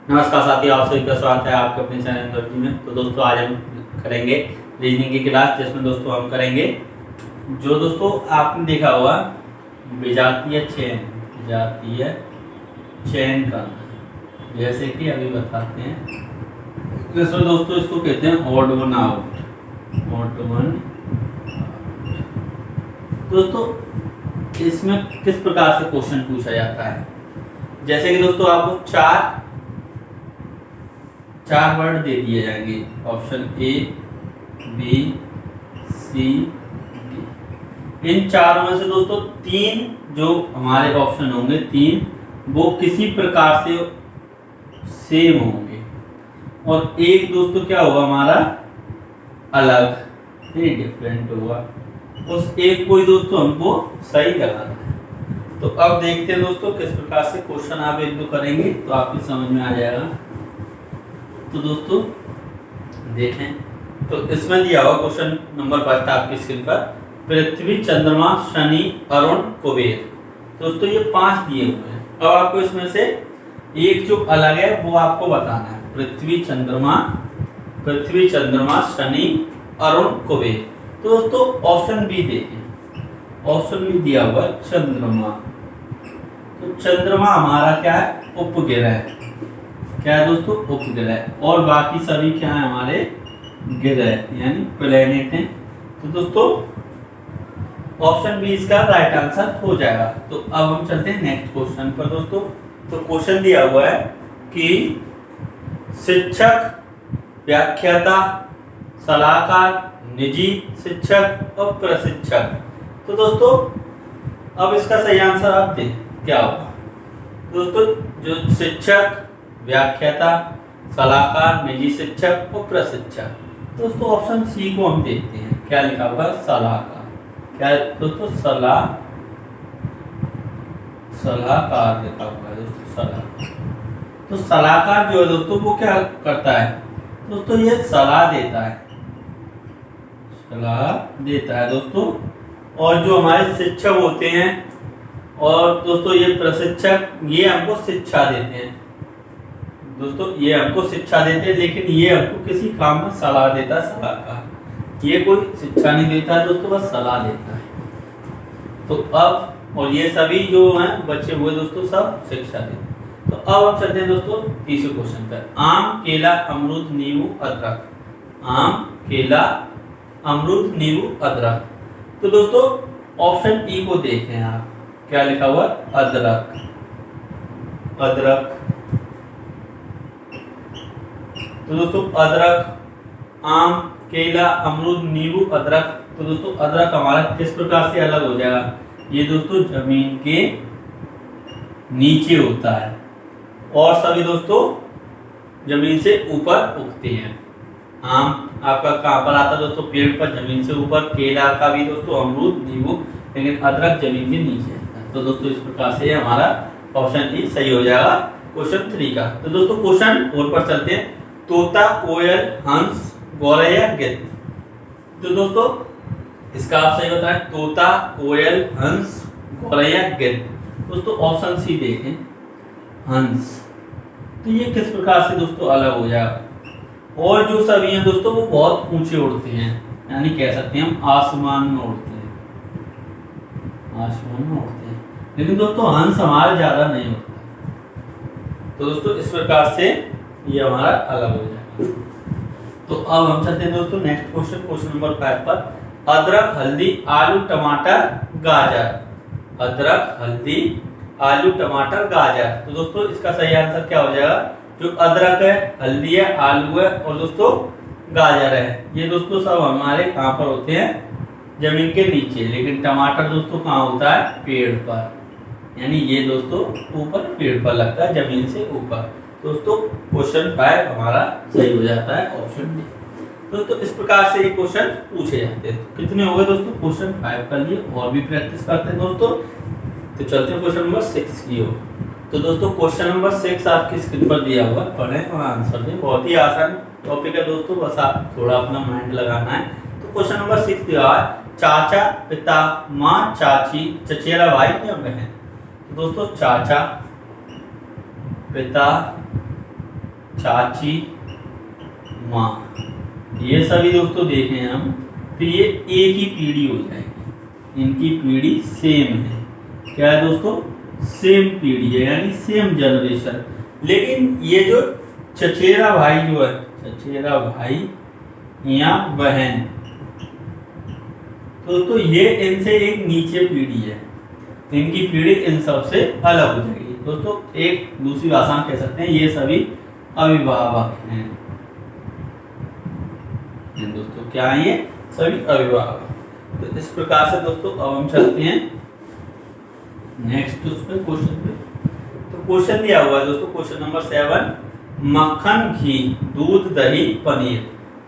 नमस्कार साथियों, आप सभी का स्वागत है आपके अपने चैनल दर्जी में। तो दोस्तों आज हम करेंगे रीजनिंग की क्लास, जिसमें दोस्तों हम करेंगे जो दोस्तों आपने देखा होगा विजातीय चयन का, जैसे कि अभी बताते हैं। जैसे दोस्तों इसको कहते हैं ऑड वन आउट। दोस्तों इसमें किस प्रकार से क्वेश्चन पूछा जाता है, जैसे कि दोस्तों आपको चार वर्ड दे दिए जाएंगे, option A, B, C, D. इन चारों में से दोस्तों तीन जो हमारे ऑप्शन होंगे, तीन वो किसी प्रकार से सेम होंगे और एक दोस्तों क्या होगा हमारा अलग, डिफरेंट होगा। उस एक को ही दोस्तों हमको सही लगाना है। तो अब देखते हैं दोस्तों किस प्रकार से क्वेश्चन आप एक दो करेंगे तो आपकी समझ में आ जाएगा। तो दोस्तों देखें, तो इसमें दिया हुआ क्वेश्चन नंबर 5 आपकी स्क्रीन पर, पृथ्वी, चंद्रमा, शनि, अरुण, कुबेर। दोस्तों ये 5 दिए हुए हैं। अब आपको इसमें से एक जो अलग है वो आपको बताना है। पृथ्वी, चंद्रमा, शनि, अरुण, कुबेर। तो दोस्तों ऑप्शन बी देखें, ऑप्शन बी दिया हुआ चंद्रमा। तो चंद्रमा हमारा क्या है, उपग्रह। क्या है दोस्तों, उपग्रह। और बाकी सभी क्या है हमारे ग्रह यानी प्लेनेट हैं। तो दोस्तों ऑप्शन बी इसका राइट आंसर हो जाएगा। तो अब हम चलते हैं नेक्स्ट क्वेश्चन पर दोस्तों। तो क्वेश्चन दिया हुआ है कि शिक्षक, व्याख्याता, सलाहकार, निजी शिक्षक और प्रशिक्षक। तो दोस्तों अब इसका सही आंसर आप दें क्या होगा। दोस्तों जो शिक्षक, व्याख्याता, सलाहकार, निजी शिक्षक और प्रशिक्षक। दोस्तों ऑप्शन सी को हम देखते हैं, क्या लिखा हुआ, सलाहकार। क्या है दोस्तों, सलाहकार लिखा हुआ है दोस्तों, सलाहकार। तो सलाहकार जो है दोस्तों वो क्या करता है दोस्तों, ये सलाह देता है दोस्तों। और जो हमारे शिक्षक होते हैं और दोस्तों ये प्रशिक्षक, ये हमको शिक्षा देते हैं दोस्तों, ये हमको शिक्षा देते हैं, लेकिन ये हमको किसी काम में सलाह देता है, सलाहकार। ये कोई शिक्षा नहीं देता है दोस्तों, बस सलाह देता है। तो अब और ये सभी जो हैं बच्चे हुए दोस्तों सब शिक्षा देते हैं। तो अब हम चलते हैं दोस्तों तीसरे क्वेश्चन पर। आम, केला, अमरूद, नींबू, अदरक। आम, केला, अमरूद, नींबू, अदरक। तो दोस्तों ऑप्शन ई को देखें आप, क्या लिखा हुआ, अदरक। तो दोस्तों अदरक, आम, केला, अमरूद, नींबू, अदरक। तो दोस्तों अदरक हमारा किस प्रकार से अलग हो जाएगा, ये दोस्तों जमीन के नीचे होता है और सभी दोस्तों जमीन से ऊपर उगते हैं। आम आपका कहाँ पर आता है दोस्तों, पेड़ पर, जमीन से ऊपर। केला का भी दोस्तों, अमरूद, नींबू, लेकिन अदरक जमीन के नीचे आता है। तो दोस्तों इस प्रकार से हमारा ऑप्शन ई सही हो जाएगा क्वेश्चन 3 का। तो दोस्तों क्वेश्चन 4 पर चलते हैं। तोता, कोयल, हंस, गौरैया, गिद्ध। तो दोस्तों इसका आप सही बताएं, तोता, कोयल, हंस, गौरैया, गिद्ध। दोस्तों ऑप्शन सी देखें, हंस। तो ये किस प्रकार से दोस्तों अलग हो जाएगा। और जो सभी हैं दोस्तों वो बहुत ऊंचे उड़ते हैं, यानी कह सकते हैं हम आसमान में उड़ते हैं, लेकिन दोस्तों हंस हमारा ज्यादा नहीं उड़ता। तो दोस्तों इस प्रकार से ये हमारा अलग हो जाएगा। तो अब हम चलते हैं दोस्तों नेक्स्ट क्वेश्चन, क्वेश्चन नंबर 5 पर। अदरक, हल्दी, आलू, टमाटर, गाजर। अदरक, हल्दी, आलू, टमाटर, गाजर। तो दोस्तों इसका सही आंसर क्या हो जाएगा, जो अदरक है, हल्दी है, आलू है और दोस्तों गाजर है, ये दोस्तों सब हमारे कहाँ पर होते हैं, जमीन के नीचे। लेकिन टमाटर दोस्तों कहाँ होता है, पेड़ पर, यानी ये दोस्तों ऊपर पेड़ पर लगता है, जमीन से ऊपर। दोस्तों क्वेश्चन 5 हमारा सही हो जाता है, ऑप्शन डी। दोस्तों इस प्रकार से ये क्वेश्चन पूछे जाते हैं। तो कितने हो गए दोस्तों, क्वेश्चन 5 कर लिए, और भी प्रैक्टिस करते हैं दोस्तों। तो चलते हैं क्वेश्चन नंबर 6 की ओर। तो दोस्तों क्वेश्चन नंबर 6 आपकी स्क्रीन पर दिया हुआ है, पढ़ें और आंसर दें। बहुत ही आसान टॉपिक है दोस्तों, बस आप थोड़ा अपना माइंड लगाना है। तो क्वेश्चन नंबर 6 दिया है, चाचा, पिता, माँ, चाची, चचेरा भाई या बहन। तो दोस्तों चाचा, पिता, चाची, माँ, ये सभी दोस्तों देखें हम तो ये एक ही पीढ़ी हो जाएगी, इनकी पीढ़ी सेम है। क्या है दोस्तों? सेम पीढ़ी है, यानी सेम जनरेशन। लेकिन ये जो चचेरा भाई जो है, चचेरा भाई या बहन, दोस्तों ये इनसे एक नीचे पीढ़ी है, इनकी पीढ़ी इन सब से अलग हो जाएगी। दोस्तों एक दूसरी भाषा में कह सकते हैं ये सभी अभिभावक हैं। दोस्तों क्या है? ये सभी अभिभावक। तो इस प्रकार से दोस्तों अब हम चलते हैं नेक्स्ट उसमें क्वेश्चन पे। तो क्वेश्चन दिया हुआ है दोस्तों, क्वेश्चन नंबर 7, मक्खन, घी, दूध, दही, पनीर।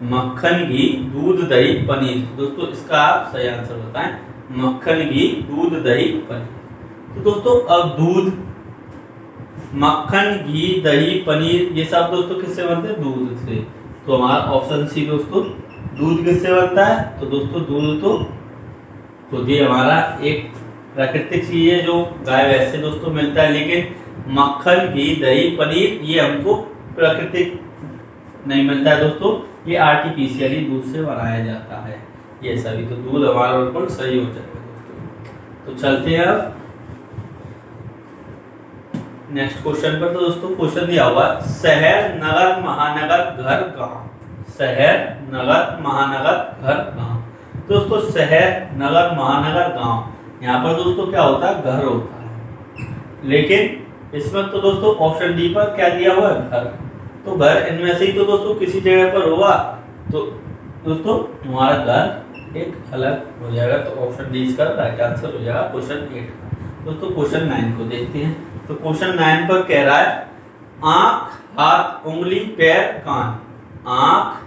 मक्खन, घी, दूध, दही, पनीर। दोस्तों इसका आप सही आंसर बताएं। मक्खन, घी, दूध, दही, पनीर। तो दोस्तों अब दूध, मक्खन, घी, दही, पनीर, ये सब दोस्तों किससे बनते हैं? दूध से। तो हमारा ऑप्शन सी दोस्तों, दूध किससे बनता है? तो दोस्तों दूध तो ये हमारा एक प्राकृतिक चीज है जो गाय भैंस से दोस्तों मिलता है। लेकिन मक्खन, घी, दही, पनीर ये हमको प्राकृतिक नहीं मिलता है दोस्तों, ये आर्टिफिशियली दूध से बनाया जाता है ये सभी। तो दूध हमारा बिल्कुल सही हो जाएगा दोस्तों। तो चलते हैं अब नेक्स्ट क्वेश्चन पर। तो दोस्तों क्वेश्चन दिया हुआ शहर, नगर, महानगर, घर, गांव। शहर, नगर, महानगर, घर, गांव। दोस्तों शहर, नगर, महानगर, गांव, यहाँ पर दोस्तों क्या होता है? घर होता है। लेकिन इसमें तो दोस्तों ऑप्शन डी पर क्या दिया हुआ है? घर। तो घर इनमें से ही तो दोस्तों किसी जगह पर होगा, तो दोस्तों हमारा घर एक अलग हो जाएगा। तो ऑप्शन डी इसका राइट आंसर हो जाएगा क्वेश्चन 8 का। दोस्तों क्वेश्चन 9 को देखते हैं। तो क्वेश्चन 9 पर कह रहा है आंख, हाथ, उंगली, पैर, कान। आंख,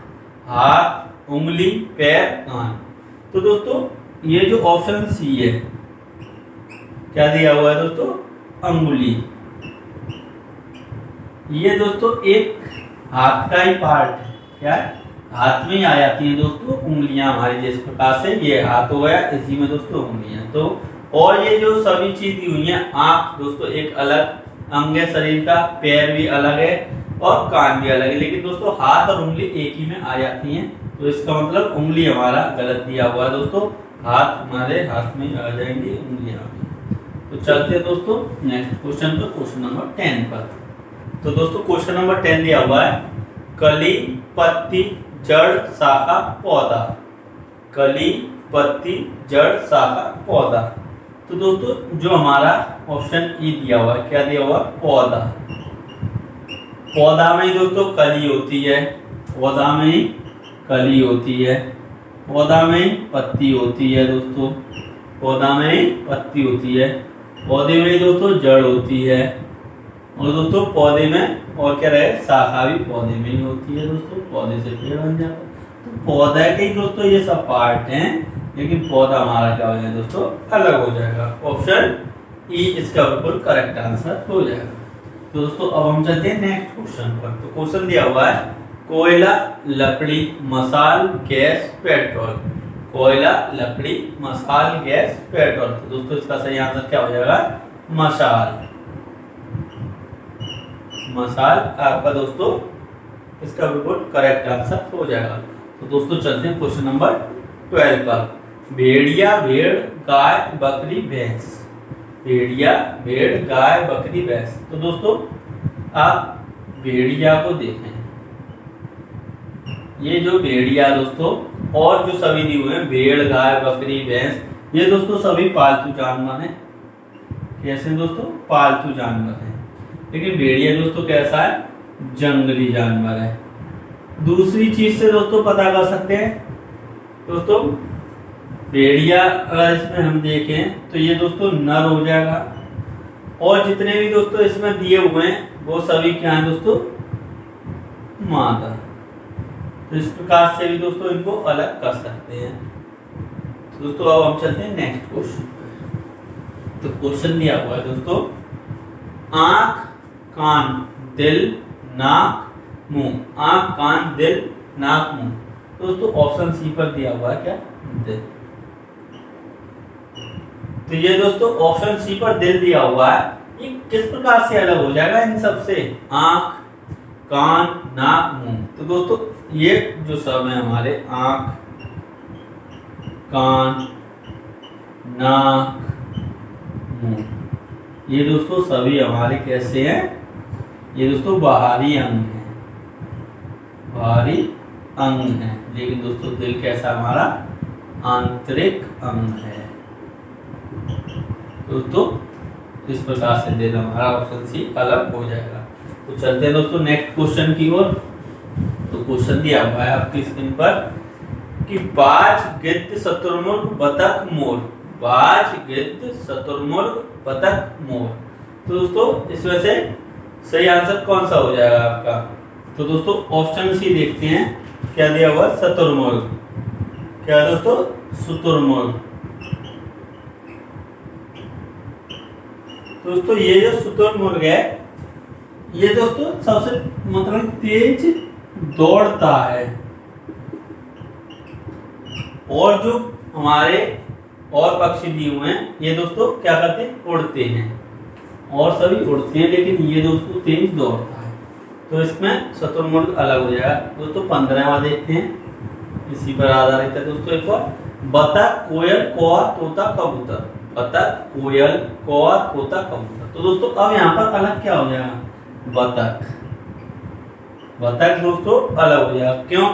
हाथ, उंगली, पैर, कान। तो दोस्तों ये जो ऑप्शन सी है क्या दिया हुआ है दोस्तों? अंगुली। ये दोस्तों एक हाथ का ही पार्ट है। क्या है? हाथ में ही आ जाती है दोस्तों उंगलियां हमारी। जिस प्रकार से ये हाथ हो गया, इसी में दोस्तों उंगलियां। तो और ये जो सभी चीज दी हुई है, आंख दोस्तों एक अलग अंग है शरीर का, पैर भी अलग है और कान भी अलग है। लेकिन दोस्तों हाथ और उंगली एक ही में आ जाती हैं। तो इसका मतलब उंगली हमारा गलत दिया हुआ है दोस्तों। हाथ हमारे हाथ में आ जाएंगे, उंगलियां। तो चलते हैं दोस्तों नेक्स्ट क्वेश्चन पर, क्वेश्चन नंबर 10 पर। तो दोस्तों क्वेश्चन नंबर 10 दिया हुआ है कली, पत्ती, जड़, शाखा, पौधा। कली, पत्ती, जड़, शाखा, पौधा। तो दोस्तों जो हमारा ऑप्शन ई दिया हुआ है, क्या दिया हुआ? पौधा। पौधा में ही दोस्तों कली होती है, पौधा में ही कली होती है, पौधा में ही पत्ती होती है दोस्तों, पौधा में ही पत्ती होती है, पौधे में ही दोस्तों जड़ होती है, और दोस्तों पौधे में और क्या रहे? शाखा भी पौधे में ही होती है दोस्तों, पौधे से पेड़ बन जाता है। तो पौधा के ही दोस्तों ये सब पार्ट हैं, लेकिन पौधा हमारा क्या हो जाएगा दोस्तों? अलग हो जाएगा। ऑप्शन ई इसका बिल्कुल करेक्ट आंसर हो जाएगा। तो दोस्तों अब हम चलते हैं नेक्स्ट क्वेश्चन पर। तो क्वेश्चन दिया हुआ है कोयला, लकड़ी, मसाल, गैस, पेट्रोल। कोयला, लकड़ी, मसाल, गैस, पेट्रोल। तो दोस्तों इसका सही आंसर क्या हो जाएगा? मसाल। मसाल आपका दोस्तों इसका बिल्कुल करेक्ट आंसर हो जाएगा। तो दोस्तों चलते हैं क्वेश्चन नंबर 12 पर। भेड़िया, भेड़, गाय, बकरी, भैंस। भेड़िया, भेड़, गाय, बकरी, भैंस। तो दोस्तों आप भेड़िया को देखें, ये जो भेड़िया दोस्तों और जो सभी दिए हुए हैं भेड़, गाय, बकरी, भैंस, ये दोस्तों सभी पालतू जानवर हैं। कैसे दोस्तों? पालतू जानवर हैं। लेकिन भेड़िया दोस्तों कैसा है? जंगली जानवर है। दूसरी चीज से दोस्तों पता कर सकते हैं दोस्तों, भेड़िया अगर इसमें हम देखें तो ये दोस्तों नर हो जाएगा, और जितने भी दोस्तों इसमें दिए हुए हैं वो सभी क्या है दोस्तों? मादा। तो इस प्रकार से भी दोस्तों इनको अलग कर सकते हैं। तो दोस्तों अब हम चलते हैं नेक्स्ट क्वेश्चन पे। तो क्वेश्चन दिया हुआ है दोस्तों आंख, कान, दिल, नाक, मुंह। आंख, कान, दिल, नाक, मुंह। दोस्तों ऑप्शन सी पर दिया हुआ है क्या? दिल। तो ये दोस्तों ऑप्शन सी पर दिल दिया हुआ है, ये किस प्रकार से अलग हो जाएगा इन सब से? आंख, कान, नाक, मुंह। तो दोस्तों ये जो सब है हमारे आंख, कान, नाक, मुंह, ये दोस्तों सभी हमारे कैसे हैं, ये दोस्तों बाहरी अंग हैं, बाहरी अंग है। लेकिन दोस्तों दिल कैसा हमारा आंतरिक अंग है। दोस्तों इस प्रकार से दिल हमारा ऑप्शन सी अलग हो जाएगा। तो चलते हैं दोस्तों नेक्स्ट क्वेश्चन की ओर। तो क्वेश्चन दिया हुआ है आपकी स्क्रीन पर कि बाज, गिद्ध, शुतुरमुर्ग, बतख, मोर। बाज, गिद्ध, शुतुरमुर्ग, बतख, मोर। तो दोस्तों इसमें से सही आंसर कौन सा हो जाएगा आपका? तो दोस्तों ऑप्शन सी देखते हैं क्या दिया हुआ, शुतुरमुर्ग। क्या दोस्तों, शुतुरमुर्ग। दोस्तों ये जो शुतुरमुर्ग है ये दोस्तों सबसे मतलब तेज दौड़ता है, और जो हमारे और पक्षी दिए हुए हैं ये दोस्तों क्या करते हैं, उड़ते हैं, और सभी उड़ते हैं, लेकिन ये दोस्तों तेज दौड़ता है। तो इसमें शुतुरमुर्ग अलग हो जाएगा। दोस्तों 15वां देखते हैं, इसी पर आधारित है दोस्तों एक और, बतख, कोयल, कौआ, तोता, कबूतर। बतख, कोयल, कौआ, तोता, कबूतर। तो दोस्तों अब यहाँ पर अलग क्या हो जाएगा, बतख। बतख दोस्तों अलग हो जाएगा, क्यों?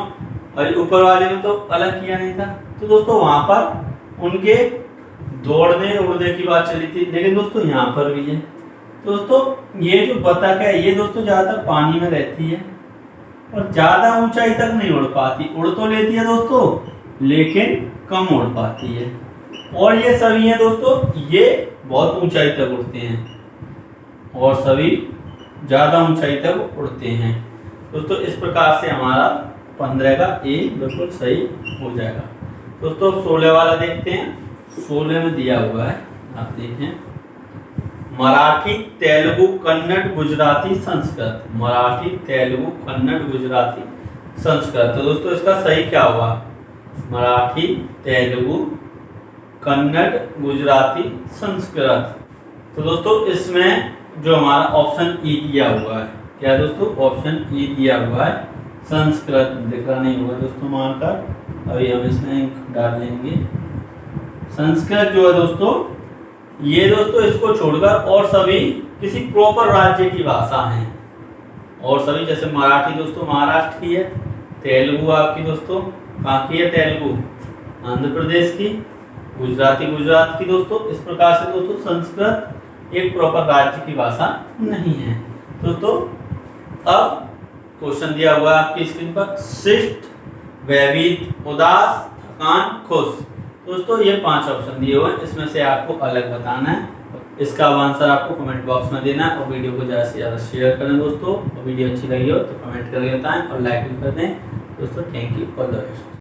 और ऊपर वाले में तो अलग किया नहीं था। तो दोस्तों वहां पर उनके दौड़ने उड़ने की बात चली थी, लेकिन दोस्तों यहाँ पर भी है। तो दोस्तों ये जो बतख है ये दोस्तों ज्यादातर पानी में रहती है और ज्यादा ऊंचाई तक नहीं उड़ पाती। उड़ तो लेती है दोस्तों लेकिन कम उड़ पाती है। और ये सभी हैं दोस्तों, ये बहुत ऊंचाई तक उड़ते हैं और सभी ज्यादा ऊंचाई तक उड़ते हैं। दोस्तों इस प्रकार से हमारा 15 का ए बिल्कुल सही हो जाएगा। दोस्तों 16 वाला देखते हैं। 16 में दिया हुआ है, आप देखें, मराठी, तेलुगु, कन्नड़, गुजराती, संस्कृत। मराठी, तेलुगु, कन्नड़, गुजराती, संस्कृत। तो दोस्तों इसका सही क्या हुआ, मराठी, तेलुगु, कन्नड़, गुजराती, संस्कृत। तो दोस्तों इसमें जो हमारा ऑप्शन ई दिया हुआ है, क्या दोस्तों, ऑप्शन ई दिया हुआ है संस्कृत। दिख रहा नहीं होगा दोस्तों मानकर, अभी हम इसमें डाल लेंगे। संस्कृत जो है दोस्तों, ये दोस्तों इसको छोड़कर और सभी किसी प्रॉपर राज्य की भाषा हैं। और सभी जैसे मराठी दोस्तों महाराष्ट्र की है, तेलुगु आपकी दोस्तों कहाँ की है, तेलुगु आंध्र प्रदेश की, गुजराती गुजरात की। दोस्तों इस प्रकार से दोस्तों संस्कृत एक प्रॉपर राज्य की भाषा नहीं है। दोस्तों अब क्वेश्चन दिया हुआ है आपकी स्क्रीन पर, शिष्ट, भयभीत, उदास, थकान, खुश। दोस्तों ये 5 ऑप्शन दिए हुए हैं, इसमें से आपको अलग बताना है। इसका आंसर आपको कमेंट बॉक्स में देना है और वीडियो को ज़्यादा से ज़्यादा शेयर करें दोस्तों। और वीडियो अच्छी लगी हो तो कमेंट करके बताएं और लाइक भी कर दें दोस्तों। Thank you for the best.